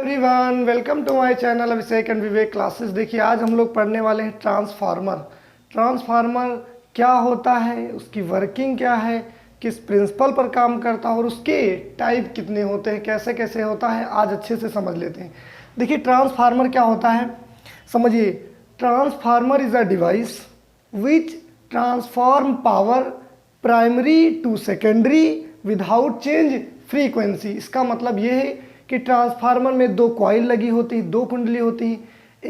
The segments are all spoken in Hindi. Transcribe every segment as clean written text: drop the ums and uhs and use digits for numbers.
Everyone, welcome to my channel Abhishek and Vivek classes. देखिए, आज हम लोग पढ़ने वाले हैं ट्रांसफार्मर। ट्रांसफार्मर क्या होता है, उसकी वर्किंग क्या है, किस प्रिंसिपल पर काम करता है और उसके टाइप कितने होते हैं, कैसे कैसे होता है, आज अच्छे से समझ लेते हैं। देखिए, ट्रांसफार्मर क्या होता है, समझिए। Transformer is a device which transform power primary to secondary without change frequency. इसका मतलब ये है कि ट्रांसफार्मर में दो कॉइल लगी होती है, दो कुंडली होती है।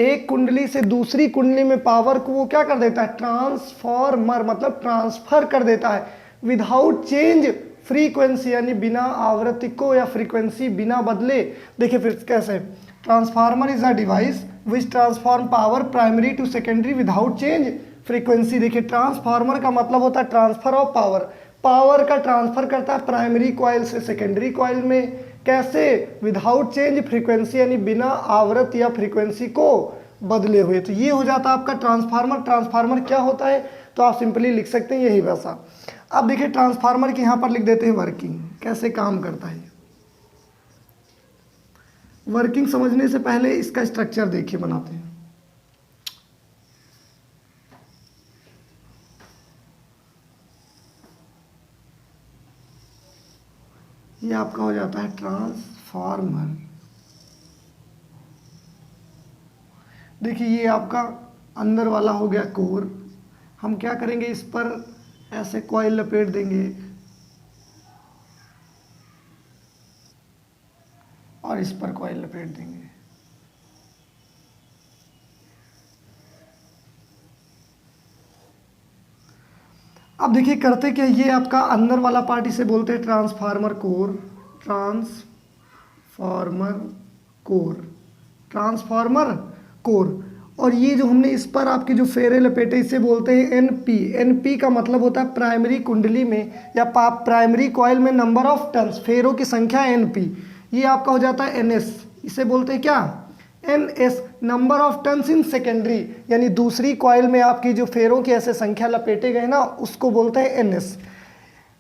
एक कुंडली से दूसरी कुंडली में पावर को वो क्या कर देता है, ट्रांसफॉर्मर मतलब ट्रांसफर कर देता है विदाउट चेंज फ्रीक्वेंसी, यानी बिना आवृत्ति को या फ्रीक्वेंसी बिना बदले। देखिए फिर कैसे, transformer is a device which transform power primary to secondary without change frequency. देखिए, ट्रांसफार्मर का मतलब होता है ट्रांसफर ऑफ पावर। पावर का ट्रांसफर करता है प्राइमरी कॉइल से सेकेंडरी कॉइल में। कैसे? विदाउट चेंज फ्रीक्वेंसी, यानी बिना आवृत्ति या फ्रीक्वेंसी को बदले हुए। तो ये हो जाता है आपका ट्रांसफार्मर। ट्रांसफार्मर क्या होता है, तो आप सिंपली लिख सकते हैं यही वैसा। अब देखिए, ट्रांसफार्मर की यहाँ पर लिख देते हैं वर्किंग, कैसे काम करता है। वर्किंग समझने से पहले इसका स्ट्रक्चर देखिए, बनाते हैं। ये आपका हो जाता है ट्रांसफार्मर। देखिए, ये आपका अंदर वाला हो गया कोर। हम क्या करेंगे, इस पर ऐसे कॉइल लपेट देंगे और इस पर कॉइल लपेट देंगे। अब देखिए करते क्या, ये आपका अंदर वाला पार्ट इसे बोलते हैं transformer core. Transformer core, transformer core. और ये जो हमने इस पर आपके जो फेरे लपेटे, इसे बोलते हैं एनपी। एनपी का मतलब होता है प्राइमरी कुंडली में या प्राइमरी कॉइल में नंबर ऑफ टर्न्स, फेरों की संख्या एनपी। ये आपका हो जाता है एनएस। इसे बोलते हैं क्या, NS, number of turns in secondary, यानी दूसरी कॉइल में आपकी जो फेरों की ऐसे संख्या लपेटे गए ना, उसको बोलते हैं एनएस।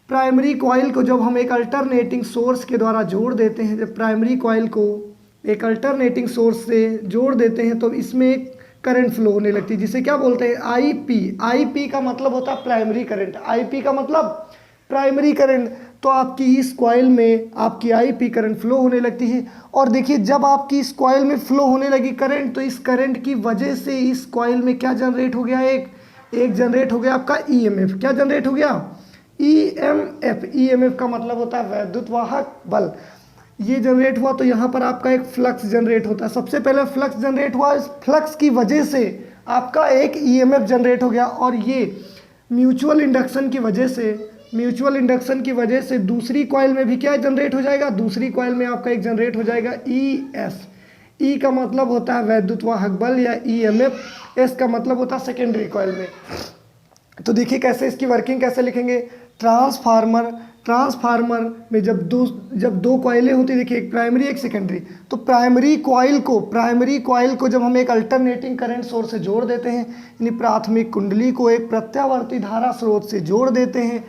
प्राइमरी कॉइल को जब हम एक अल्टरनेटिंग सोर्स के द्वारा जोड़ देते हैं, जब प्राइमरी कॉइल को एक अल्टरनेटिंग सोर्स से जोड़ देते हैं तो इसमें एक करंट फ्लो होने लगती है, जिसे क्या बोलते हैं, आईपी। आईपी का मतलब होता है प्राइमरी करंट। आईपी का मतलब प्राइमरी करंट। तो आपकी इस कॉइल में आपकी आईपी करंट फ्लो होने लगती है। और देखिए, जब आपकी इस कॉइल में फ्लो होने लगी करंट, तो इस करंट की वजह से इस कॉइल में क्या जनरेट हो गया, एक जनरेट हो गया आपका ईएमएफ। क्या जनरेट हो गया, ईएमएफ। ईएमएफ का मतलब होता है वैद्युत वाहक बल। ये जनरेट हुआ तो यहाँ पर आपका एक फ्लक्स जनरेट होता है। सबसे पहले फ्लक्स जनरेट हुआ, इस फ्लक्स की वजह से आपका एक ईएमएफ जनरेट हो गया। और ये म्यूचुअल इंडक्शन की वजह से दूसरी कॉइल में भी क्या जनरेट हो जाएगा, दूसरी कॉइल में आपका एक जनरेट हो जाएगा ईएस। ई का मतलब होता है वैद्युत वाहक बल या ईएमएफ। एस का मतलब होता है सेकेंडरी कॉइल में। तो देखिए कैसे इसकी वर्किंग कैसे लिखेंगे। ट्रांसफार्मर में जब दो कॉइलें होती, देखिए एक प्राइमरी एक सेकेंडरी, तो प्राइमरी कॉइल को जब हम एक अल्टरनेटिंग करंट सोर्स से जोड़ देते हैं, यानी प्राथमिक कुंडली को एक प्रत्यावर्ती धारा स्रोत से जोड़ देते हैं,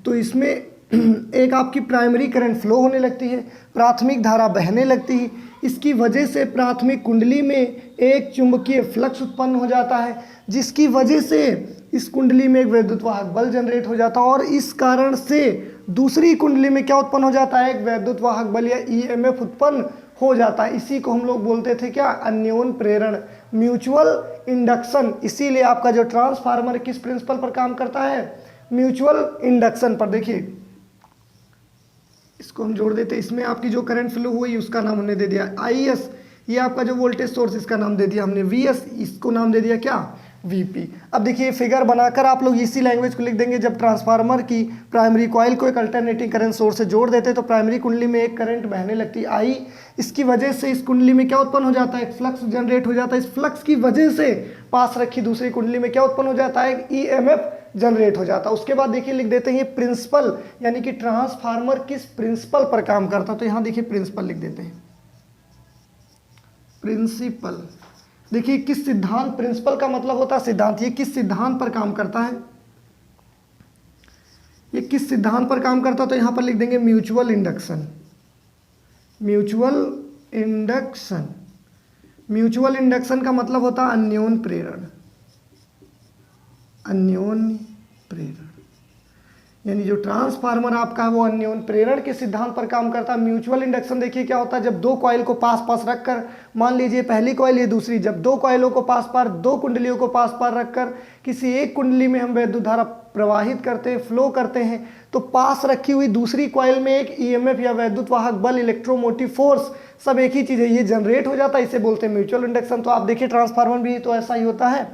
तो इसमें एक आपकी प्राइमरी करंट फ्लो होने लगती है, प्राथमिक धारा बहने लगती है। इसकी वजह से प्राथमिक कुंडली में एक चुंबकीय फ्लक्स उत्पन्न हो जाता है, जिसकी वजह से इस कुंडली में एक वैद्युत वाहक बल जनरेट हो जाता है। और इस कारण से दूसरी कुंडली में क्या उत्पन्न हो जाता है, एक वैद्युत वाहक बल या ईएमएफ उत्पन्न हो जाता है। इसी को हम लोग बोलते थे क्या, अन्योन प्रेरण, म्यूचुअल इंडक्शन। इसीलिए आपका जो ट्रांसफार्मर किस प्रिंसिपल पर काम करता है, म्यूचुअल इंडक्शन पर। देखिए इसको हम जोड़ देते हैं, इसमें आपकी जो करंट फ्लो हुई उसका नाम हमने दे दिया आईएस। ये आपका जो वोल्टेज सोर्स, इसका नाम दे दिया हमने वीएस, इसको नाम दे दिया क्या, वीपी। अब देखिए फिगर बनाकर आप लोग इसी लैंग्वेज को लिख देंगे। जब ट्रांसफार्मर की प्राइमरी कॉइल को एक अल्टरनेटिंग करंट सोर्स से जोड़ देते हैं तो प्राइमरी कुंडली में एक करंट बहने लगती है आई। इसकी वजह से इस कुंडली में क्या उत्पन्न हो जाता है, एक फ्लक्स जनरेट हो जाता है। इस फ्लक्स की वजह से पास रखी दूसरी कुंडली में क्या उत्पन्न हो जाता है, एक ईएमएफ जनरेट हो जाता है। उसके बाद देखिए लिख देते हैं ये प्रिंसिपल, यानी कि ट्रांसफार्मर किस प्रिंसिपल पर काम करता है। तो यहाँ देखिए प्रिंसिपल लिख देते हैं, प्रिंसिपल। देखिए किस सिद्धांत, प्रिंसिपल का मतलब होता है सिद्धांत। ये किस सिद्धांत पर काम करता है, ये किस सिद्धांत पर काम करता है, तो यहां पर लिख देंगे mutual induction. Mutual induction. Mutual induction का मतलब होता है अन्योन प्रेरण, अन्योन प्रेरण, यानी जो ट्रांसफार्मर आपका है वो अन्योन प्रेरण के सिद्धांत पर काम करता है। म्यूचुअल इंडक्शन देखिए क्या होता है, जब दो कॉइल को पास पास रखकर, मान लीजिए पहली कॉइल ये दूसरी, जब दो कॉइलों को पास पास, दो कुंडलियों को पास पास रखकर किसी एक कुंडली में हम वैद्युत धारा प्रवाहित करते हैं, फ्लो करते हैं, तो पास रखी हुई दूसरी कॉइल में एक ईएमएफ या वैद्युत वाहक बल, इलेक्ट्रोमोटिव फोर्स, सब एक ही चीज़ है, ये जनरेट हो जाता है, इसे बोलते हैं म्यूचुअल इंडक्शन। तो आप देखिए ट्रांसफार्मर भी तो ऐसा ही होता है।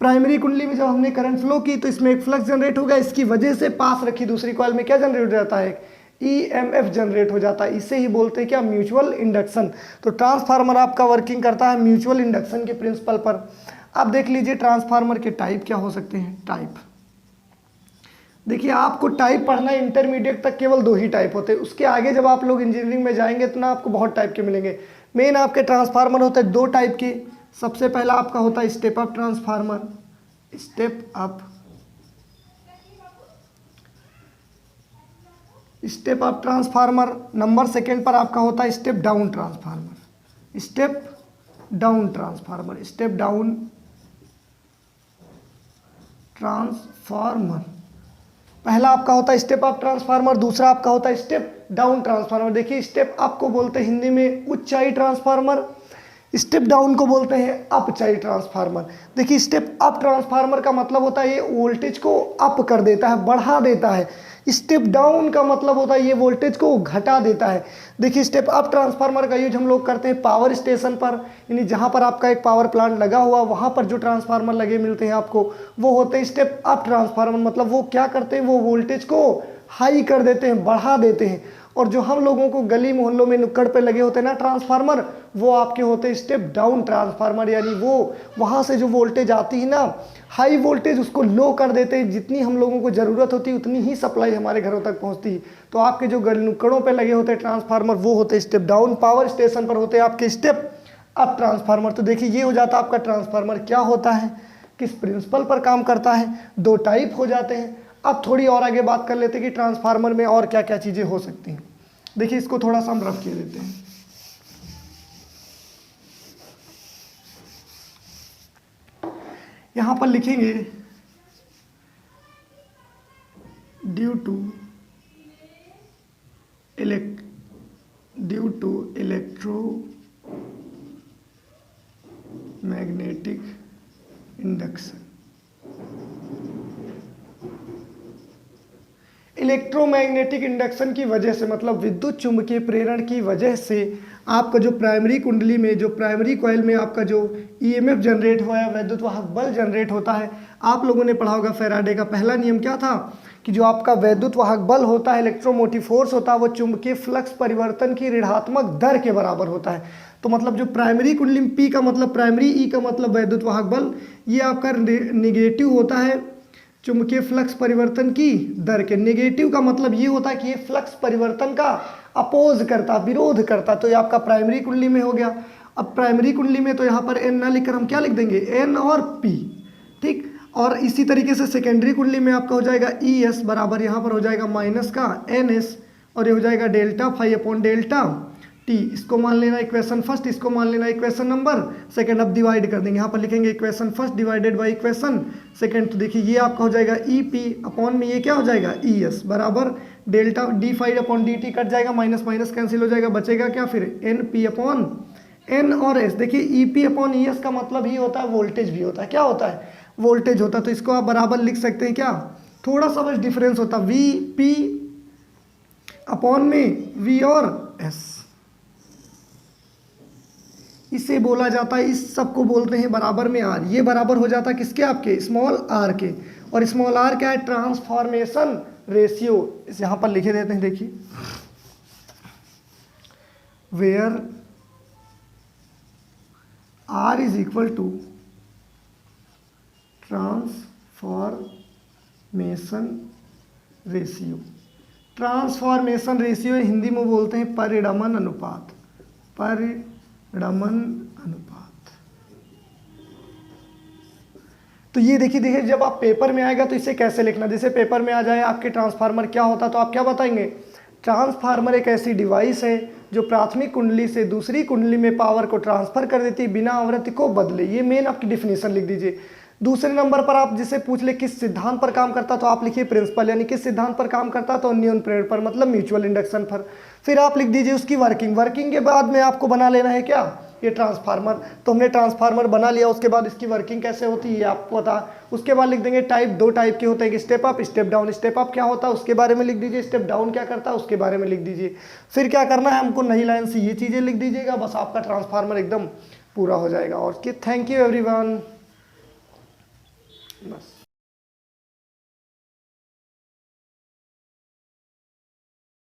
प्राइमरी कुंडली में जब हमने करंट फ्लो की तो इसमें एक फ्लक्स जनरेट होगा, इसकी वजह से पास रखी दूसरी कॉइल में क्या जनरेट हो जाता है, ईएमएफ जनरेट हो जाता है, इसे ही बोलते हैं क्या, म्यूचुअल इंडक्शन। तो ट्रांसफार्मर आपका वर्किंग करता है म्यूचुअल इंडक्शन के प्रिंसिपल पर। अब देख लीजिए ट्रांसफार्मर के टाइप क्या हो सकते हैं। टाइप देखिए, आपको टाइप पढ़ना है इंटरमीडिएट तक, केवल दो ही टाइप होते हैं, उसके आगे जब आप लोग इंजीनियरिंग में जाएंगे तो ना आपको बहुत टाइप के मिलेंगे। मेन आपके ट्रांसफार्मर होते हैं दो टाइप के। सबसे पहला आपका होता है step up transformer, step up, step up transformer. Number second पर आपका होता है step down transformer, step down transformer, step down transformer. पहला आपका होता है स्टेप अप ट्रांसफार्मर, दूसरा आपका होता है स्टेप डाउन ट्रांसफार्मर। देखिए स्टेप अप को बोलते हैं हिंदी में उच्चाई ट्रांसफार्मर, स्टेप डाउन को बोलते हैं अपचाई ट्रांसफार्मर। देखिए स्टेप अप ट्रांसफार्मर का मतलब होता है ये वोल्टेज को अप कर देता है, बढ़ा देता है। स्टेप डाउन का मतलब होता है ये वोल्टेज को घटा देता है। देखिए स्टेप अप ट्रांसफार्मर का यूज हम लोग करते हैं पावर स्टेशन पर, यानी जहाँ पर आपका एक पावर प्लांट लगा हुआ, वहाँ पर जो ट्रांसफार्मर लगे मिलते हैं आपको, वो होते हैं स्टेप अप ट्रांसफार्मर। मतलब वो क्या करते हैं, वो वोल्टेज को हाई कर देते हैं, बढ़ा देते हैं। और जो हम लोगों को गली मोहल्लों में नुक्कड़ पे लगे होते हैं ना ट्रांसफार्मर, वो आपके होते हैं स्टेप डाउन ट्रांसफार्मर, यानी वो वहाँ से जो वोल्टेज आती है ना हाई वोल्टेज, उसको लो कर देते हैं। जितनी हम लोगों को ज़रूरत होती है उतनी ही सप्लाई हमारे घरों तक पहुँचती है। तो आपके जो गली नुक्कड़ों पे लगे होते हैं ट्रांसफार्मर, वो होते हैं स्टेप डाउन। पावर स्टेशन पर होते हैं आपके स्टेप अप ट्रांसफार्मर। तो देखिए ये हो जाता है आपका ट्रांसफार्मर क्या होता है, किस प्रिंसिपल पर काम करता है, दो टाइप हो जाते हैं। अब थोड़ी और आगे बात कर लेते हैं कि ट्रांसफार्मर में और क्या क्या चीज़ें हो सकती हैं। देखिए इसको थोड़ा सा हम रफ किए देते हैं। यहां पर लिखेंगे due to electromagnetic induction. Electromagnetic induction की वजह से, मतलब विद्युत चुंबकीय प्रेरण की वजह से आपका जो प्राइमरी कुंडली में, जो प्राइमरी कॉइल में आपका जो ईएमएफ जनरेट हुआ है, वैद्युत वाहक बल जनरेट होता है। आप लोगों ने पढ़ा होगा फैराडे का पहला नियम क्या था, कि जो आपका वैद्युत वाहक बल होता है, इलेक्ट्रोमोटिव फोर्स होता है, वो चुंबकीय फ्लक्स परिवर्तन की ऋणात्मक दर के बराबर होता है। तो मतलब जो प्राइमरी कुंडली में P का मतलब प्राइमरी, E का मतलब वैद्युत वाहक बल, ये आपका निगेटिव होता है चुंबकीय फ्लक्स परिवर्तन की दर के। नेगेटिव का मतलब ये होता है कि ये फ्लक्स परिवर्तन का अपोज करता, विरोध करता। तो ये आपका प्राइमरी कुंडली में हो गया। अब प्राइमरी कुंडली में तो यहाँ पर एन ना लिखकर हम क्या लिख देंगे, एन और पी, ठीक। और इसी तरीके से सेकेंडरी कुंडली में आपका हो जाएगा ई एस बराबर, यहाँ पर हो जाएगा माइनस का एन एस, और ये हो जाएगा delta phi upon delta T. इसको मान लेना इक्वेशन फर्स्ट, इसको मान लेना इक्वेशन नंबर सेकंड। अब डिवाइड कर देंगे, यहाँ पर लिखेंगे equation first divided by equation second. तो देखिए ये आपका हो जाएगा ई पी अपॉन में ये क्या हो जाएगा ई एस बराबर delta D five upon D T, cut जाएगा, माइनस माइनस कैंसिल हो जाएगा, बचेगा क्या फिर एन पी अपॉन एन और एस। देखिए E P upon E S का मतलब ही होता है वोल्टेज भी होता है, क्या होता है, वोल्टेज होता है। तो इसको आप बराबर लिख सकते हैं क्या, थोड़ा सा बस डिफरेंस होता है, वी पी अपॉन में वी और एस। इसे बोला जाता है, इस सब को बोलते हैं बराबर में आर। ये बराबर हो जाता है किसके, आपके स्मॉल आर के। और स्मॉल आर क्या है, ट्रांसफॉर्मेशन रेशियो। इस यहाँ पर लिखे देते हैं, देखिए where R is equal to transformation ratio. Transformation ratio Hindi में बोलते हैं परिणमन अनुपात, परिणमन अनुपात। तो ये देखिए जब आप पेपर में आएगा तो इसे कैसे लिखना, जैसे पेपर में आ जाए आपके ट्रांसफार्मर क्या होता है तो आप क्या बताएंगे, ट्रांसफार्मर एक ऐसी डिवाइस है जो प्राथमिक कुंडली से दूसरी कुंडली में पावर को ट्रांसफर कर देती है बिना आवृत्ति को बदले। ये मेन आपकी डिफिनेशन लिख दीजिए। दूसरे नंबर पर आप जिसे पूछ ले किस सिद्धांत पर काम करता, तो आप लिखिए प्रिंसिपल, यानी किस सिद्धांत पर काम करता, तो न्यूटन प्रेरण पर, मतलब म्यूचुअल इंडक्शन पर। फिर आप लिख दीजिए उसकी वर्किंग। वर्किंग के बाद में आपको बना लेना है क्या, ये ट्रांसफार्मर। तो हमने ट्रांसफार्मर बना लिया, उसके बाद इसकी वर्किंग कैसे होती है आपको पता। उसके बाद लिख देंगे टाइप, दो टाइप के होते हैं, step up step down. Step up क्या होता है उसके बारे में लिख दीजिए, स्टेप डाउन क्या करता है उसके बारे में लिख दीजिए। फिर क्या करना है हमको, नई लाइन से ये चीज़ें लिख दीजिएगा, बस आपका ट्रांसफार्मर एकदम पूरा हो जाएगा। और थैंक यू एवरीवन। बस।